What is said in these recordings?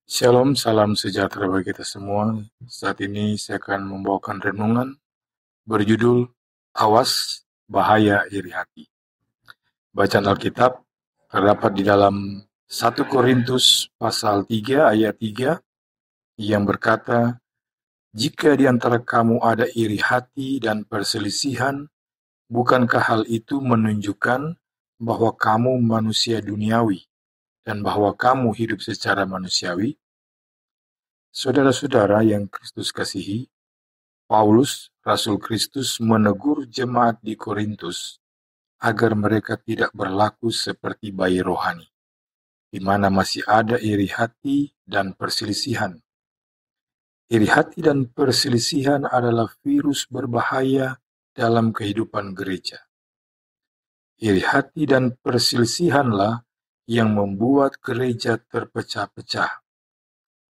Shalom, salam sejahtera bagi kita semua. Saat ini saya akan membawakan renungan berjudul Awas Bahaya Iri Hati. Bacaan Alkitab terdapat di dalam 1 Korintus pasal 3 ayat 3 yang berkata, "Jika di antara kamu ada iri hati dan perselisihan, bukankah hal itu menunjukkan bahwa kamu manusia duniawi dan bahwa kamu hidup secara manusiawi?" Saudara-saudara yang Kristus kasihi, Paulus, Rasul Kristus, menegur jemaat di Korintus agar mereka tidak berlaku seperti bayi rohani, di mana masih ada iri hati dan perselisihan. Iri hati dan perselisihan adalah virus berbahaya dalam kehidupan gereja. Iri hati dan perselisihanlah yang membuat gereja terpecah-pecah.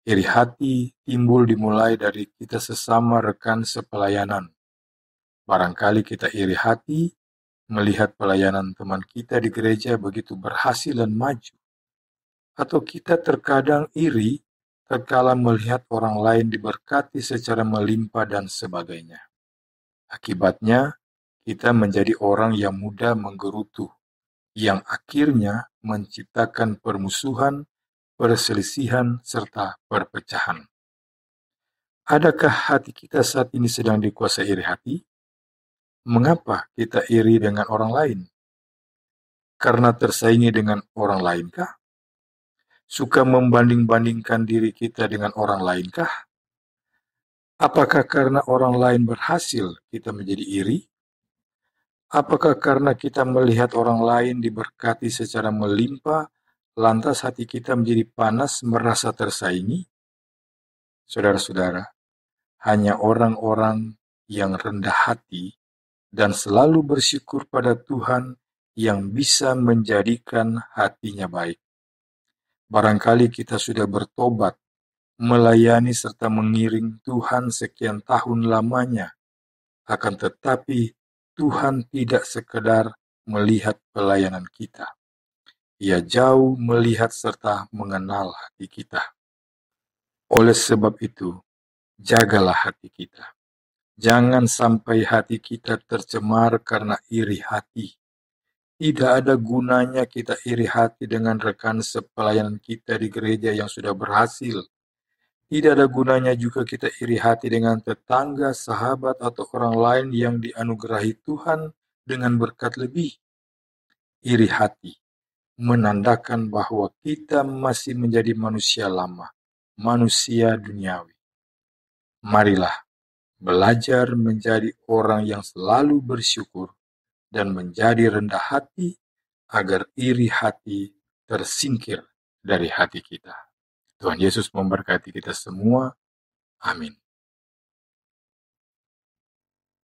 Iri hati timbul dimulai dari kita sesama rekan sepelayanan. Barangkali kita iri hati melihat pelayanan teman kita di gereja begitu berhasil dan maju. Atau kita terkadang iri tatkala melihat orang lain diberkati secara melimpah dan sebagainya. Akibatnya, kita menjadi orang yang mudah menggerutu, yang akhirnya menciptakan permusuhan, perselisihan, serta perpecahan. Adakah hati kita saat ini sedang dikuasai iri hati? Mengapa kita iri dengan orang lain? Karena tersaingi dengan orang lainkah? Suka membanding-bandingkan diri kita dengan orang lainkah? Apakah karena orang lain berhasil kita menjadi iri? Apakah karena kita melihat orang lain diberkati secara melimpah, lantas hati kita menjadi panas merasa tersaingi? Saudara-saudara, hanya orang-orang yang rendah hati dan selalu bersyukur pada Tuhan yang bisa menjadikan hatinya baik. Barangkali kita sudah bertobat, melayani serta mengiring Tuhan sekian tahun lamanya, akan tetapi Tuhan tidak sekedar melihat pelayanan kita. Ia jauh melihat serta mengenal hati kita. Oleh sebab itu, jagalah hati kita. Jangan sampai hati kita tercemar karena iri hati. Tidak ada gunanya kita iri hati dengan rekan sepelayanan kita di gereja yang sudah berhasil. Tidak ada gunanya juga kita iri hati dengan tetangga, sahabat, atau orang lain yang dianugerahi Tuhan dengan berkat lebih. Iri hati menandakan bahwa kita masih menjadi manusia lama, manusia duniawi. Marilah belajar menjadi orang yang selalu bersyukur dan menjadi rendah hati agar iri hati tersingkir dari hati kita. Tuhan Yesus memberkati kita semua. Amin.